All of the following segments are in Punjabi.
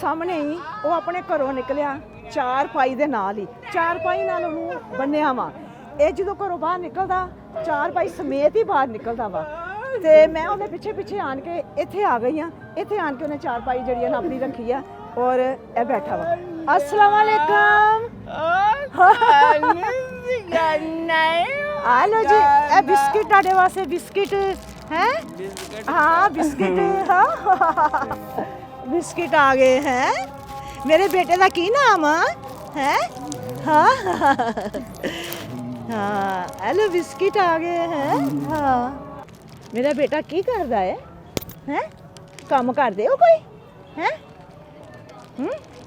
ਸਾਹਮਣੇ ਹੀ ਉਹ ਆਪਣੇ ਘਰੋਂ ਨਿਕਲਿਆ ਚਾਰਪਾਈ ਦੇ ਨਾਲ ਹੀ, ਚਾਰਪਾਈ ਨਾਲ ਉਹਨੂੰ ਬੰਨਿਆ ਵਾ। ਇਹ ਜਦੋਂ ਘਰੋਂ ਬਾਹਰ ਨਿਕਲਦਾ ਚਾਰਪਾਈ ਸਮੇਤ ਹੀ ਬਾਹਰ ਨਿਕਲਦਾ ਵਾ, ਤੇ ਮੈਂ ਉਹਦੇ ਪਿੱਛੇ ਪਿੱਛੇ ਆਣ ਕੇ ਇੱਥੇ ਆ ਗਈ ਆ। ਇੱਥੇ ਆਣ ਕੇ ਉਹਨੇ ਚਾਰਪਾਈ ਜਿਹੜੀ ਆ ਨਾ ਆਪਣੀ ਰੱਖੀ ਆ ਔਰ ਇਹ ਬੈਠਾ ਵਾ। अस्सलाम वालेकुम। हेलो जी, ए बिस्किट ਤੁਹਾਡੇ ਵਾਸਤੇ ਬਿਸਕਿਟ है। हाँ बिस्किट, हाँ बिस्किट आ गए हैं। मेरे बेटे का की नाम है? हाँ हाँ हेलो बिस्किट आ गए हैं। हाँ मेरा बेटा की करदा है? काम करदे हो कोई है?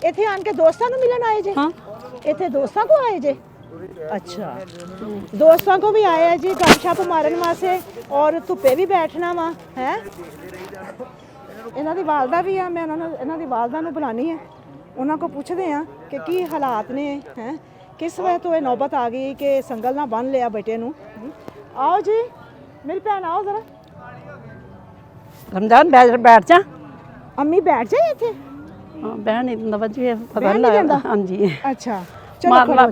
ਇੱਥੇ ਆਣ ਕੇ ਦੋਸਤਾਂ ਨੂੰ ਮਿਲਣ ਆਏ ਜੇ? ਹਾਂ ਇੱਥੇ ਦੋਸਤਾਂ ਕੋ ਆਏ ਜੇ? ਅੱਛਾ ਦੋਸਤਾਂ ਕੋ ਵੀ ਆਏ ਆ ਜੀ ਗੱਪਸ਼ਪ ਮਾਰਨ ਵਾਸਤੇ ਔਰ ਧੁੱਪੇ ਵੀ ਬੈਠਣਾ ਵਾ ਹੈ। ਇਹਨਾਂ ਦੀ ਵਾਲਦਾ ਵੀ ਆ, ਮੈਂ ਇਹਨਾਂ ਦੀ ਵਾਲਦਾ ਨੂੰ ਬੁਲਾਣੀ ਹੈ, ਉਹਨਾਂ ਕੋ ਪੁੱਛਦੇ ਆ ਕਿ ਕੀ ਹਾਲਾਤ ਨੇ ਹੈ, ਕਿਸ ਵਜ੍ਹਾ ਤੋਂ ਇਹ ਨੌਬਤ ਆ ਗਈ ਕਿ ਸੰਗਲ ਨਾਲ ਬੰਨ ਲਿਆ ਬੇਟੇ ਨੂੰ। ਆਓ ਜੀ ਮੇਰੀ ਭੈਣ ਆਓ ਜ਼ਰਾ। रमजान बैठ जा। अम्मी बैठ जाए इतने? बहन नहीं दिंदा बच्चे पता नहीं लगदा। हां जी अच्छा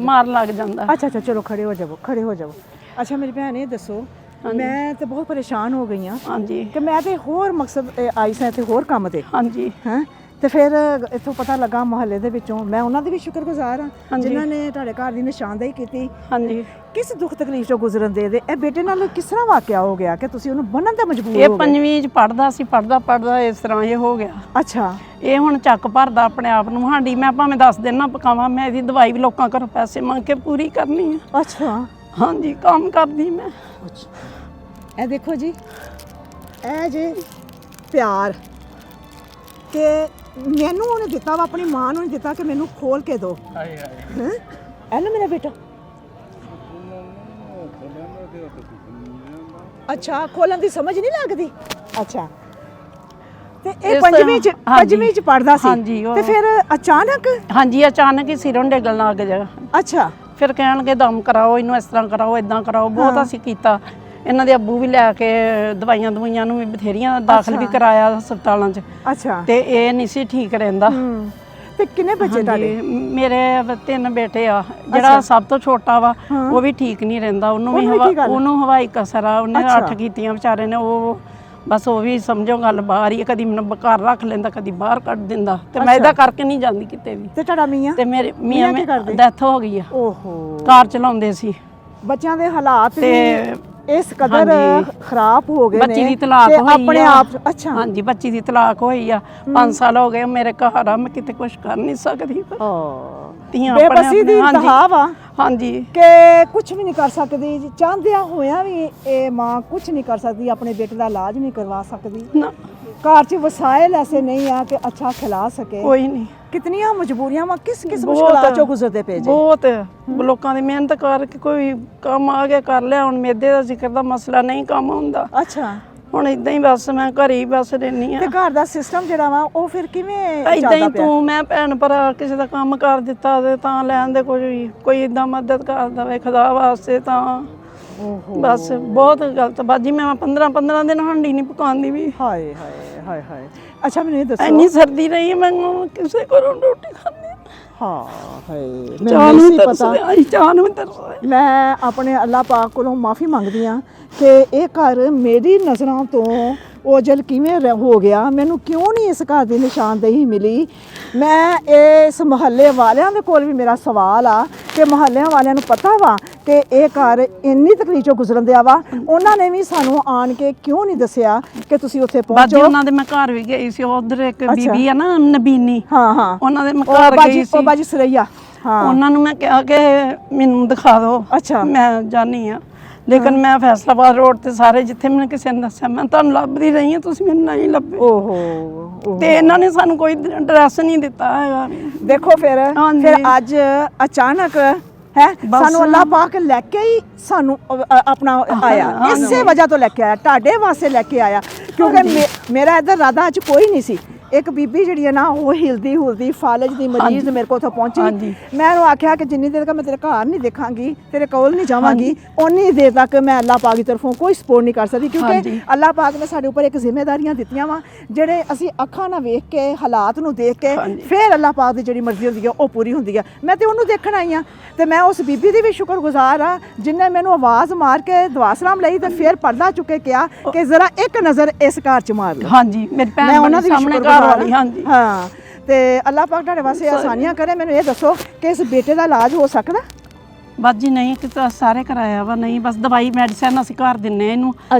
मार लग जांदा। अच्छा चलो खड़े हो जाओ। अच्छा मेरी भैन ये दसो, मैं तो बहुत परेशान हो गई हाँ। हाँ जी कि मैं तो होर मकसद आई सां इत्थे होर काम ते। हाँ जी हैं ਤੇ ਫਿਰ ਇੱਥੋਂ ਪਤਾ ਲੱਗਾ ਮੁਹੱਲੇ ਦੇ ਵਿੱਚੋਂ, ਮੈਂ ਉਹਨਾਂ ਦੀ ਵੀ ਸ਼ੁਕਰਗੁਜ਼ਾਰ ਹਾਂ ਜਿਨ੍ਹਾਂ ਨੇ ਤੁਹਾਡੇ ਘਰ ਦੀ ਨਿਸ਼ਾਨਦੇਹੀ ਕੀਤੀ। ਹਾਂਜੀ ਕਿਸ ਦੁੱਖ ਤਕਲੀਫ ਚੋਂ ਗੁਜ਼ਰਨ ਦੇ ਇਹ ਬੇਟੇ ਨਾਲ ਕਿਸ ਤਰ੍ਹਾਂ ਵਾਕਿਆ ਹੋ ਗਿਆ ਕਿ ਤੁਸੀਂ ਉਹਨੂੰ ਬੰਨਣ ਤੇ ਮਜਬੂਰ ਹੋ ਗਏ? ਇਹ ਪੰਜਵੀਂ ਚ ਪੜਦਾ ਸੀ, ਪੜਦਾ ਇਸ ਤਰ੍ਹਾਂ ਇਹ ਹੋ ਗਿਆ। ਅੱਛਾ ਇਹ ਹੁਣ ਚੱਕ ਭਰਦਾ ਆਪਣੇ ਆਪ ਨੂੰ। ਹਾਂਡੀ ਮੈਂ ਭਾਵੇਂ 10 ਦਿਨ ਨਾ ਪਕਾਵਾਂ, ਮੈਂ ਇਹਦੀ ਦਵਾਈ ਵੀ ਲੋਕਾਂ ਘਰੋਂ ਪੈਸੇ ਮੰਗ ਕੇ ਪੂਰੀ ਕਰਨੀ ਆ। ਅੱਛਾ ਹਾਂਜੀ ਕੰਮ ਕਰਦੀ ਮੈਂ। ਅੱਛਾ ਇਹ ਦੇਖੋ ਜੀ, ਇਹ ਜੇ ਪਿਆਰ ਕਿ ਮੈਨੂੰ ਉਹਨੇ ਦਿੱਤਾ ਵਾ, ਆਪਣੀ ਮਾਂ ਨੂੰ ਦਿੱਤਾ ਕਿ ਮੈਨੂੰ ਖੋਲ ਕੇ ਦਿਓ। ਹਾਏ ਹਾਏ ਹੈ ਨਾ ਮੇਰਾ ਬੇਟਾ। ਅੱਛਾ ਖੋਲਣ ਦੀ ਸਮਝ ਨਹੀਂ ਲੱਗਦੀ। ਅੱਛਾ ਤੇ ਇਹ ਪੰਜਵੀਂ ਚ ਪੜਦਾ ਸੀ ਤੇ ਫਿਰ ਅਚਾਨਕ? ਹਾਂਜੀ ਅਚਾਨਕ ਹੀ ਸਿਰੋਂ ਡੇਗਣ ਲੱਗ ਗਿਆ। ਅੱਛਾ ਫਿਰ ਕਹਿਣਗੇ ਦਮ ਕਰਾਓ ਇਹਨੂੰ, ਇਸ ਤਰ੍ਹਾਂ ਕਰਾਓ, ਇਦਾਂ ਕਰਾਓ। ਬਹੁਤ ਅਸੀਂ ਕੀਤਾ। ਇਹਨਾਂ ਦੇ ਅੱਬੂ ਵੀ ਲੈ ਕੇ ਦਵਾਈਆਂ ਨੂੰ ਵੀ ਬਥੇਰੀਆਂ ਦਾਖਲ ਵੀ ਕਰਾਇਆ ਹਸਪਤਾਲਾਂ 'ਚ। ਅੱਛਾ ਤੇ ਇਹ ਨਹੀਂ ਸੀ ਠੀਕ ਰਹਿੰਦਾ। ਤੇ ਕਿੰਨੇ ਬੱਚੇ ਤੁਹਾਡੇ? ਮੇਰੇ 3 ਬੇਟੇ ਆ। ਜਿਹੜਾ ਸਭ ਤੋਂ ਛੋਟਾ ਵਾ ਉਹ ਵੀ ਠੀਕ ਨਹੀਂ ਰਹਿੰਦਾ। ਉਹਨੂੰ ਹਵਾਈ ਕਸਰ ਆ। ਉਹਨੇ 8 ਕੀਤੀਆਂ ਵਿਚਾਰੇ ਨੇ। ਉਹ ਬਸ ਉਹ ਵੀ ਸਮਝੋ ਗੱਲ ਬਾਹਰ ਹੀ, ਕਦੀ ਮੈਨੂੰ ਘਰ ਰੱਖ ਲੈਂਦਾ, ਕਦੀ ਬਾਹਰ ਕੱਢ ਦਿੰਦਾ, ਤੇ ਮੈਂ ਇਹਦਾ ਕਰਕੇ ਨਹੀਂ ਜਾਂਦੀ ਕਿਤੇ ਵੀ। ਤੇ ਤੁਹਾਡਾ ਮੀਆਂ? ਤੇ ਮੇਰੇ ਮੀਆਂ ਡੈਥ ਹੋ ਗਈ ਆ। ਓਹੋ ਕਾਰ ਚਲਾਉਂਦੇ ਸੀ। ਬੱਚਿਆਂ ਦੇ ਹਾਲਾਤ ਤੇ ਇਸ ਕਦਰ ਖਰਾਬ ਹੋ ਗਏ ਨੇ। ਬੱਚੀ ਦੀ ਤਲਾਕ ਹੋਈ ਆਪਣੇ ਆਪ। ਅੱਛਾ ਹਾਂਜੀ ਬੱਚੀ ਦੀ ਤਲਾਕ ਹੋਈ ਆ। 5 ਸਾਲ ਹੋ ਗਏ ਮੇਰੇ ਘਰ ਆ, ਮੈਂ ਕਿਤੇ ਕੁਝ ਕਰ ਨਹੀਂ ਸਕਦੀ। ਬੇਬਸੀ ਦੀ ਇੰਤਹਾ ਵਾ। ਹਾਂਜੀ ਕਿ ਕੁਝ ਵੀ ਨਹੀਂ ਕਰ ਸਕਦੀ। ਚਾਹੁੰਦਿਆਂ ਹੋਇਆਂ ਵੀ ਇਹ ਮਾਂ ਕੁਝ ਨਹੀਂ ਕਰ ਸਕਦੀ, ਆਪਣੇ ਬੇਟੇ ਦਾ ਇਲਾਜ ਨਹੀਂ ਕਰਵਾ ਸਕਦੀ। ਘਰ 'ਚ ਵਸਾਇਲ ਐਸੇ ਨਹੀਂ ਆ ਕਿ ਅੱਛਾ ਖਿਲਾ ਸਕੇ। ਕੋਈ ਨਹੀਂ। ਕਿਤਨੀਆਂ ਮਜਬੂਰੀਆਂ ਵਾ, ਕਿਸ ਮੁਸ਼ਕਲਾਂ ਚੋਂ ਗੁਜ਼ਰਦੇ ਪਏ ਜੀ। ਬਹੁਤ ਲੋਕਾਂ ਦੀ ਮਿਹਨਤ ਕਰਕੇ ਕੋਈ ਕੰਮ ਆ ਗਿਆ ਕਰ ਲਿਆ। ਹੁਣ ਮੇਦੇ ਦਾ ਜ਼ਿਕਰ ਦਾ ਮਸਲਾ ਨਹੀਂ ਕੰਮ ਹੁੰਦਾ। ਅੱਛਾ ਹੁਣ ਇਦਾਂ ਹੀ ਬਸ ਮੈਂ ਘਰੇ ਹੀ ਬਸ ਰਹਿੰਦੀ ਆ। ਤੇ ਘਰ ਦਾ ਸਿਸਟਮ ਜਿਹੜਾ ਵਾ ਉਹ ਫਿਰ ਕਿਵੇਂ ਇਦਾਂ ਹੀ ਤੂੰ ਮੈਂ ਭੈਣ ਭਰਾ ਕਿਸੇ ਦਾ ਕੰਮ ਕਰ ਦਿੱਤਾ ਤੇ ਤਾਂ ਲੈਣ ਦੇ ਕੋਈ ਇਦਾਂ ਮਦਦ ਕਰ ਦਵੇ ਖੁਦਾ ਵਾਸਤੇ ਤਾਂ ਬਸ ਬਹੁਤ ਗਲਤ ਬਾਜੀ। ਮੈਂ 15 ਦਿਨ ਹਾਂਡੀ ਨਹੀਂ ਪਕਾਉਂਦੀ ਵੀ। ਹਾਏ ਹਾਏ ਹਾਏ ਹਾਏ। ਅੱਛਾ ਮੈਨੂੰ ਇਹ ਦੱਸੋ, ਇੰਨੀ ਸਰਦੀ ਰਹੀ ਮੈਨੂੰ ਕਿਸੇ ਕੋਲੋਂ ਰੋਟੀ ਖਾਣੀ। ਹਾਂ ਹਾਏ ਮੈਨੂੰ ਨਹੀਂ ਪਤਾ। ਚਾਹ ਨੂੰ ਤਰਸ। ਮੈਂ ਆਪਣੇ ਅੱਲਾਹ ਪਾਕ ਕੋਲੋਂ ਮਾਫੀ ਮੰਗਦੀ ਆ ਕਿ ਇਹ ਘਰ ਮੇਰੀ ਨਜ਼ਰਾਂ ਤੋਂ ओझल किवें हो गया, मैनू क्यों नहीं इस घर की निशानदेही मिली। मैं इस मुहल्ले वालियां दे कोल भी मेरा सवाल आ कि मुहल्ले वालियां नू पता वा कि ये घर इन्नी तकलीफ चों गुजरन दिया वा, उन्होंने भी सानू आन के क्यों नहीं दसिया कि तुसीं उत्थे पहुंचो। उन्हां दे मैं घर भी गई सी, उधर एक बीबी है ना नबीनी, हाँ हाँ उन्हां दे मैं घर गई सी, बाजी सरैया, हाँ उन्हां नू मैं कहा कि मैनू दिखा दो। अच्छा मैं जानी हाँ, लेकिन मैं फैसलाबाद रोड ते सारे जिथे मैंने किसी ने दस्या मैं तुहानू लभदी रही हां, तुसीं मैनू नहीं लभे। ओहो ते इन्हां ने सानू कोई एड्रैस नहीं दिता हैगा। देखो फिर अज अचानक है सानू अल्लाह पाक लैके ही सानू अपना आया, इसे वजह तो लैके आया, तुहाडे वास्ते लैके आया, क्योंकि मेरा इधर राधा अज कोई नहीं सी। ਇੱਕ ਬੀਬੀ ਜਿਹੜੀ ਹੈ ਨਾ ਉਹ ਹਿਲਦੀ ਹੁਲਦੀ ਫਾਲਜ ਦੀ ਮਰੀਜ਼ ਮੇਰੇ ਕੋਲ ਉੱਥੋਂ ਪਹੁੰਚੀ। ਮੈਂ ਉਹਨੂੰ ਆਖਿਆ ਕਿ ਜਿੰਨੀ ਦੇਰ ਤੱਕ ਮੈਂ ਤੇਰੇ ਘਰ ਨਹੀਂ ਦੇਖਾਂਗੀ, ਤੇਰੇ ਕੋਲ ਨਹੀਂ ਜਾਵਾਂਗੀ, ਉਨੀ ਦੇਰ ਤੱਕ ਮੈਂ ਅੱਲਾਹ ਪਾਕ ਦੀ ਤਰਫੋਂ ਕੋਈ ਸਪੋਰਟ ਨਹੀਂ ਕਰ ਸਕਦੀ, ਕਿਉਂਕਿ ਅੱਲਾਹ ਪਾਕ ਨੇ ਸਾਡੇ ਉੱਪਰ ਇੱਕ ਜ਼ਿੰਮੇਵਾਰੀਆਂ ਦਿੱਤੀਆਂ ਵਾ, ਜਿਹੜੇ ਅਸੀਂ ਅੱਖਾਂ ਨਾਲ ਵੇਖ ਕੇ ਹਾਲਾਤ ਨੂੰ ਦੇਖ ਕੇ ਫਿਰ ਅੱਲਾਹ ਪਾਕ ਦੀ ਜਿਹੜੀ ਮਰਜ਼ੀ ਹੁੰਦੀ ਆ ਉਹ ਪੂਰੀ ਹੁੰਦੀ ਆ। ਮੈਂ ਤੇ ਉਹਨੂੰ ਦੇਖਣ ਆਈ ਆ ਤੇ ਮੈਂ ਉਸ ਬੀਬੀ ਦੀ ਵੀ ਸ਼ੁਕਰਗੁਜ਼ਾਰ ਆ ਜਿਨਨੇ ਮੈਨੂੰ ਆਵਾਜ਼ ਮਾਰ ਕੇ ਦੁਆ ਸਲਾਮ ਲਈ ਤੇ ਫਿਰ ਪਰਦਾ ਚੁੱਕੇ ਕਿਹਾ ਕਿ ਜ਼ਰਾ ਇੱਕ ਨਜ਼ਰ ਇਸ ਘਰ ਚ ਮਾਰ ਲਓ। ਹਾਂਜੀ, ਮੇਰੀ ਭੈਣ ਉਹਨਾਂ ਦੀ ਸਾਹਮਣੇ ਘਰ ਵਾਲੀ। ਹਾਂਜੀ ਹਾਂ, ਤੇ ਅੱਲਾਹ ਪਾਕ ਤੁਹਾਡੇ ਵਾਸਤੇ ਆਸਾਨੀਆਂ ਕਰੇ। ਮੈਨੂੰ ਇਹ ਦੱਸੋ ਕਿ ਇਸ ਬੇਟੇ ਦਾ ਇਲਾਜ ਹੋ ਸਕਦਾ? ਬਸ ਜੀ ਨਹੀਂ ਕਿਤੇ ਸਾਰੇ ਕਰਾਇਆ ਵਾ, ਨਹੀਂ ਬਸ ਦਵਾਈ ਮੈਡੀਸਨ ਅਸੀਂ ਘਰ ਦਿੰਨੇ ਇਹਨੂੰ,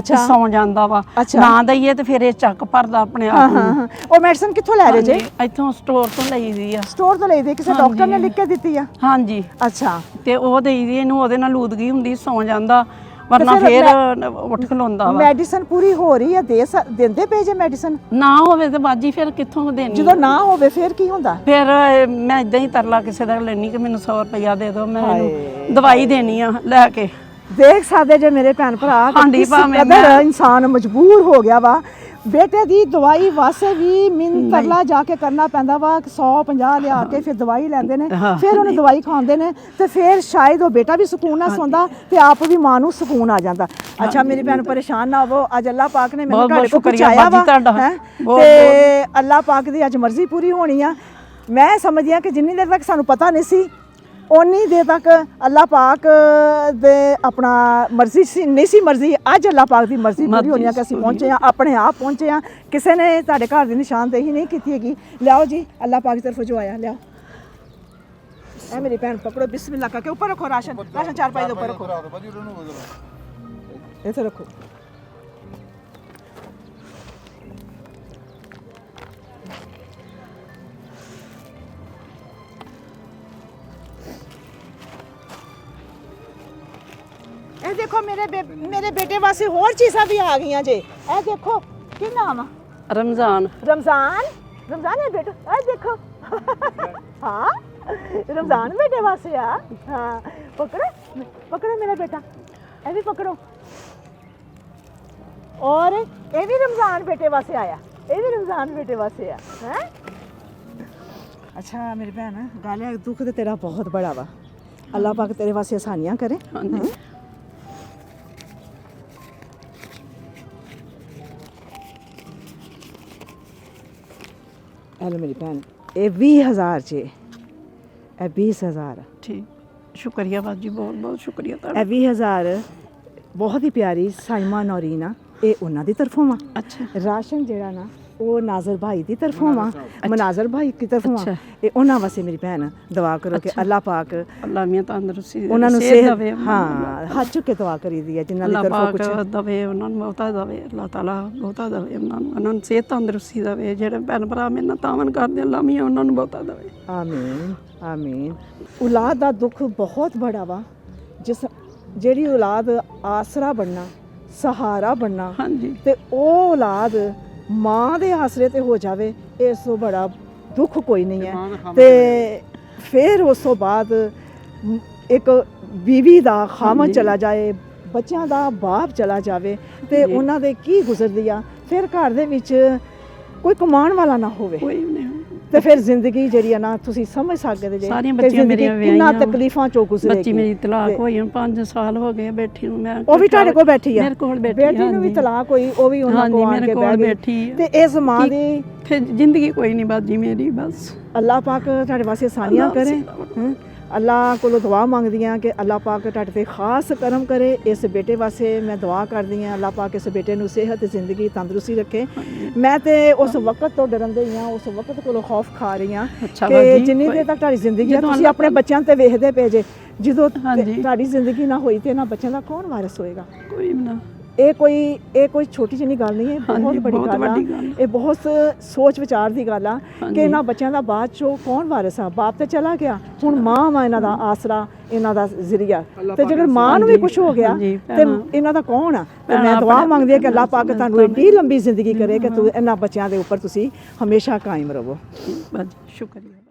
ਸੌਂ ਜਾਂਦਾ ਵਾ, ਨਾ ਦਈਏ ਤੇ ਫਿਰ ਇਹ ਚੱਕ ਭਰਦਾ ਆਪਣੇ ਆਪ ਨੂੰ। ਉਹ ਮੈਡੀਸਨ ਕਿੱਥੋਂ ਲੈ ਰਹੇ ਜੇ? ਇੱਥੋਂ ਸਟੋਰ ਤੋਂ ਲਈ ਦੀ ਆ। ਸਟੋਰ ਤੋਂ ਲਈ ਦੀ? ਕਿਸੇ ਡਾਕਟਰ ਨੇ ਲਿਖ ਕੇ ਦਿੱਤੀ ਆ? ਹਾਂਜੀ। ਅੱਛਾ, ਤੇ ਉਹ ਦੇਈ ਦੀ ਇਹਨੂੰ, ਉਹਦੇ ਨਾਲ ਲੂਦਗੀ ਹੁੰਦੀ, ਸੌਂ ਜਾਂਦਾ, ਵਰਨਾ ਫਿਰ ਉੱਠ ਖਲੋਂਦਾ ਵਾ। ਮੈਡੀਸਨ ਪੂਰੀ ਹੋ ਰਹੀ ਹੈ? ਦਿੰਦੇ ਪਏ ਜੇ ਮੈਡੀਸਨ? ਨਾ ਹੋਵੇ ਤੇ ਬਾਜੀ ਫਿਰ ਕਿੱਥੋਂ ਦੇਣੀ? ਜਦੋਂ ਨਾ ਹੋਵੇ ਫਿਰ ਕੀ ਹੁੰਦਾ? ਫਿਰ ਮੈਂ ਇਦਾਂ ਹੀ ਤਰਲਾ ਕਿਸੇ ਦਾ ਲੈਣੀ ਕਿ ਮੈਨੂੰ 100 ਰੁਪਇਆ ਦੇ ਦਿਓ, ਮੈਂ ਇਹਨੂੰ ਦਵਾਈ ਦੇਣੀ ਆ ਲੈ ਕੇ। ਦੇਖ ਸਕਦੇ ਜੇ ਮੇਰੇ ਭੈਣ ਭਰਾ, ਇਨਸਾਨ ਮਜਬੂਰ ਹੋ ਗਿਆ ਵਾ ਬੇਟੇ ਦੀ ਦਵਾਈ ਵਾਸਤੇ ਵੀ ਮਿੰਨ ਤਰਲਾ ਜਾ ਕੇ ਕਰਨਾ ਪੈਂਦਾ ਵਾ। 150 ਲਿਆ ਕੇ ਫਿਰ ਦਵਾਈ ਲੈਂਦੇ ਨੇ, ਫਿਰ ਉਹਨੂੰ ਦਵਾਈ ਖਾਂਦੇ ਨੇ ਤੇ ਫਿਰ ਸ਼ਾਇਦ ਉਹ ਬੇਟਾ ਵੀ ਸਕੂਨ ਨਾਲ ਸੌਂਦਾ ਤੇ ਆਪ ਵੀ ਮਾਂ ਨੂੰ ਸਕੂਨ ਆ ਜਾਂਦਾ। ਅੱਛਾ ਮੇਰੀ ਭੈਣ ਪਰੇਸ਼ਾਨ ਨਾ ਹੋਵੋ, ਅੱਜ ਅੱਲਾਹ ਪਾਕ ਨੇ ਮੈਨੂੰ ਤੁਹਾਡੇ ਕੋਲ ਪਹੁੰਚਾਇਆ ਵਾ ਤੇ ਅੱਲਾਹ ਪਾਕ ਦੀ ਅੱਜ ਮਰਜ਼ੀ ਪੂਰੀ ਹੋਣੀ ਆ। ਮੈਂ ਸਮਝਦੀ ਹਾਂ ਕਿ ਜਿੰਨੀ ਦੇਰ ਤੱਕ ਸਾਨੂੰ ਪਤਾ ਨਹੀਂ ਸੀ ਉਨੀ ਦੇਰ ਤੱਕ ਅੱਲਾਹ ਪਾਕ ਦੇ ਆਪਣਾ ਮਰਜ਼ੀ ਨਹੀਂ ਸੀ ਮਰਜ਼ੀ। ਅੱਜ ਅੱਲਾਹ ਪਾਕ ਦੀ ਮਰਜ਼ੀ ਪੂਰੀ ਹੋਣੀ ਆ ਕਿ ਅਸੀਂ ਪਹੁੰਚੇ ਹਾਂ, ਆਪਣੇ ਆਪ ਪਹੁੰਚੇ ਹਾਂ, ਕਿਸੇ ਨੇ ਤੁਹਾਡੇ ਘਰ ਦੀ ਨਿਸ਼ਾਨਦੇਹੀ ਨਹੀਂ ਕੀਤੀ ਹੈਗੀ। ਲਿਆਓ ਜੀ ਅੱਲਾਹ ਪਾਕ ਦੀ ਤਰਫੋਂ ਜੋ ਆਇਆ ਲਿਆਓ। ਇਹ ਮੇਰੀ ਭੈਣ ਪਕੜੋ, ਬਿਸमिल्लाह ਕਰਕੇ ਉੱਪਰ ਰੱਖੋ, ਰਾਸ਼ਨ ਚਾਰਪਾਈ ਦੇ ਉੱਪਰ ਰੱਖੋ, ਇੱਥੇ ਰੱਖੋ। ਇਹ ਦੇਖੋ ਮੇਰੇ ਬੇਟੇ ਵਾਸਤੇ ਹੋਰ ਚੀਜ਼ਾਂ ਵੀ ਆ ਗਈਆਂ ਜੇ। ਇਹ ਦੇਖੋ ਕੀ ਨਾਮ ਆ? ਰਮਜ਼ਾਨ। ਰਮਜ਼ਾਨ ਹੈ ਬੇਟਾ, ਇਹ ਦੇਖੋ। ਹਾਂ ਰਮਜ਼ਾਨ ਬੇਟੇ ਵਾਸਤੇ ਆ। ਹਾਂ ਪਕੜੋ ਮੇਰਾ ਬੇਟਾ, ਇਹ ਵੀ ਪਕੜੋ। ਔਰ ਇਹ ਵੀ ਰਮਜ਼ਾਨ ਬੇਟੇ ਵਾਸਤੇ ਆਇਆ, ਇਹ ਵੀ ਰਮਜ਼ਾਨ ਬੇਟੇ ਵਾਸਤੇ ਆ। ਹੈ ਅੱਛਾ ਮੇਰੀ ਭੈਣ, ਗੱਲ ਹੈ ਦੁੱਖ ਤੇ ਤੇਰਾ ਬਹੁਤ ਬੜਾ ਵਾ, ਅੱਲਾਹ ਪਾਕ ਤੇਰੇ ਵਾਸਤੇ ਆਸਾਨੀਆਂ ਕਰੇ। ਹੈਲੋ ਮੇਰੀ ਭੈਣ, ਇਹ 20,000 ਚ, ਇਹ 20,000। ਠੀਕ, ਸ਼ੁਕਰੀਆ ਬਾਜੀ, ਬਹੁਤ ਬਹੁਤ ਸ਼ੁਕਰੀਆ ਤੁਹਾਡਾ। ਇਹ 20,000 ਬਹੁਤ ਹੀ ਪਿਆਰੀ ਸਾਇਮਾ ਨੌਰੀਨ ਆ, ਇਹ ਉਹਨਾਂ ਦੀ ਤਰਫੋਂ ਆ। ਅੱਛਾ। ਰਾਸ਼ਨ ਜਿਹੜਾ ਨਾ ਉਹ ਨਾਜ਼ਰ ਭਾਈ ਦੀ ਤਰਫੋਂ ਆ, ਮਨਾਜ਼ਰ ਭਾਈ ਦੀ ਤਰਫੋਂ ਆ। ਇਹ ਉਹਨਾਂ ਵਾਸਤੇ ਮੇਰੀ ਭੈਣ ਦੁਆ ਕਰੋ ਕਿ ਅੱਲਾਹ ਪਾਕ ਅੱਲਾਹ ਮੀਆਂ ਤੰਦਰੁਸਤੀ ਉਹਨਾਂ ਨੂੰ ਸਿਹਤ ਦੇਵੇ। ਹਾਂ ਹੱਥ ਚੁੱਕ ਕੇ ਦੁਆ ਕਰੀਦੀ ਹੈ ਜਿਨ੍ਹਾਂ ਦੀ ਤਰਫੋਂ ਕੁਝ ਦਵੇ, ਉਹਨਾਂ ਨੂੰ ਬਹੁਤਾ ਦਵੇ, ਅੱਲਾਹ ਤਾਲਾ ਬਹੁਤਾ ਦਵੇ ਉਹਨਾਂ ਨੂੰ ਸਿਹਤ ਤੰਦਰੁਸਤੀ ਦਵੇ। ਜਿਹੜੇ ਭੈਣ ਭਰਾ ਮੇਰੇ ਨਾਲ ਤਾਵਨ ਕਰਦੇ ਅੱਲਾਹ ਮੀਆਂ ਉਹਨਾਂ ਨੂੰ ਬਹੁਤਾ ਦਵੇ। ਆਮੀਨ ਆਮੀਨ। ਔਲਾਦ ਦਾ ਦੁੱਖ ਬਹੁਤ ਬੜਾ ਵਾ, ਜਿਹੜੀ ਔਲਾਦ ਆਸਰਾ ਬਣਨਾ, ਸਹਾਰਾ ਬਣਨਾ, ਤੇ ਉਹ ਔਲਾਦ ਮਾਂ ਦੇ ਆਸਰੇ ਤੇ ਹੋ ਜਾਵੇ, ਇਸ ਤੋਂ ਬੜਾ ਦੁੱਖ ਕੋਈ ਨਹੀਂ ਹੈ। ਤੇ ਫਿਰ ਉਸ ਤੋਂ ਬਾਅਦ ਇੱਕ ਬੀਵੀ ਦਾ ਖਾਮਦ ਚਲਾ ਜਾਏ, ਬੱਚਿਆਂ ਦਾ ਬਾਪ ਚਲਾ ਜਾਵੇ ਤੇ ਉਹਨਾਂ ਦੇ ਕੀ ਗੁਜ਼ਰਦੀ ਆ। ਫਿਰ ਘਰ ਦੇ ਵਿੱਚ ਕੋਈ ਕਮਾਉਣ ਵਾਲਾ ਨਾ ਹੋਵੇ ਤੇ ਫਿਰ ਜ਼ਿੰਦਗੀ ਜਿਹੜੀ ਆ ਨਾ, ਤੁਸੀਂ ਸਮਝ ਸਕਦੇ ਜੇ ਸਾਰੀਆਂ ਬੱਚੀਆਂ ਮੇਰੀਆਂ ਕਿੰਨਾ ਤਕਲੀਫਾਂ ਚੋਂ ਗੁਜ਼ਰੇਗੀ। ਬੱਚੀ ਮੇਰੀ ਤਲਾਕ ਹੋਈ, 5 ਸਾਲ ਹੋ ਗਏ ਬੈਠੀ ਨੂੰ। ਮੈਂ ਉਹ ਵੀ ਤੁਹਾਡੇ ਕੋਲ ਬੈਠੀ ਆ? ਮੇਰੇ ਕੋਲ ਬੈਠੀ। ਬੇਟੀ ਨੂੰ ਵੀ ਤਲਾਕ ਹੋਈ, ਉਹ ਵੀ ਉਹਨਾਂ ਕੋਲ ਆ ਕੇ ਬੈਠੀ। ਤੇ ਇਸ ਮਾਂ ਦੀ ਫਿਰ ਜ਼ਿੰਦਗੀ ਕੋਈ ਨਹੀਂ ਬਾਜੀ ਮੇਰੀ। ਬਸ ਅੱਲਾਹ ਪਾਕ ਤੁਹਾਡੇ ਵਾਸਤੇ ਆਸਾਨੀਆਂ ਕਰੇ। ਅੱਲਾਹ ਕੋਲੋਂ ਦੁਆ ਮੰਗਦੀ ਹਾਂ ਕਿ ਅੱਲਾਹ ਪਾਕ ਤੁਹਾਡੇ ਤੇ ਖਾਸ ਕਰਮ ਕਰੇ। ਇਸ ਬੇਟੇ ਵਾਸਤੇ ਮੈਂ ਦੁਆ ਕਰਦੀ ਹਾਂ, ਅੱਲਾਹ ਪਾਕ ਇਸ ਬੇਟੇ ਨੂੰ ਸਿਹਤ, ਜ਼ਿੰਦਗੀ, ਤੰਦਰੁਸਤੀ ਰੱਖੇ। ਮੈਂ ਤੇ ਉਸ ਵਕਤ ਤੋਂ ਡਰੰਦੇ ਹੀ ਹਾਂ, ਉਸ ਵਕਤ ਕੋਲੋਂ ਖੌਫ ਖਾ ਰਹੀ ਹਾਂ ਕਿ ਜਿੰਨੀ ਦੇਰ ਤੱਕ ਤੁਹਾਡੀ ਜ਼ਿੰਦਗੀ ਹੈ ਤੁਸੀਂ ਆਪਣੇ ਬੱਚਿਆਂ ਤੇ ਵੇਖਦੇ ਪਏ ਜੇ, ਜਦੋਂ ਤੁਹਾਡੀ ਜ਼ਿੰਦਗੀ ਨਾ ਹੋਈ ਤੇ ਇਹਨਾਂ ਬੱਚਿਆਂ ਦਾ ਕੌਣ ਵਾਰਿਸ ਹੋਏਗਾ? ਕੋਈ ਨਾ। ਇਹ ਕੋਈ ਛੋਟੀ ਜਿਹੀ ਗੱਲ ਨਹੀਂ ਹੈ, ਬਹੁਤ ਬੜੀ ਗੱਲ ਆ। ਇਹ ਬਹੁਤ ਸੋਚ ਵਿਚਾਰ ਦੀ ਗੱਲ ਆ ਕਿ ਇਹਨਾਂ ਬੱਚਿਆਂ ਦਾ ਬਾਅਦ ਚੋਂ ਕੌਣ ਵਾਰਿਸ ਆ? ਬਾਪ ਤੇ ਚਲਾ ਗਿਆ, ਹੁਣ ਮਾਂ ਵਾ ਇਹਨਾਂ ਦਾ ਆਸਰਾ, ਇਹਨਾਂ ਦਾ ਜ਼ਰੀਆ। ਤੇ ਜੇਕਰ ਮਾਂ ਨੂੰ ਵੀ ਕੁਝ ਹੋ ਗਿਆ ਤੇ ਇਹਨਾਂ ਦਾ ਕੌਣ ਆ? ਤੇ ਮੈਂ ਦੁਆ ਮੰਗਦੀ ਹਾਂ ਕਿ ਅੱਲਾਹ ਪਾਕ ਤੁਹਾਨੂੰ ਏਡੀ ਲੰਬੀ ਜ਼ਿੰਦਗੀ ਕਰੇ ਕਿ ਇਹਨਾਂ ਬੱਚਿਆਂ ਦੇ ਉੱਪਰ ਤੁਸੀਂ ਹਮੇਸ਼ਾ ਕਾਇਮ ਰਹੋ। ਸ਼ੁਕਰੀਆ।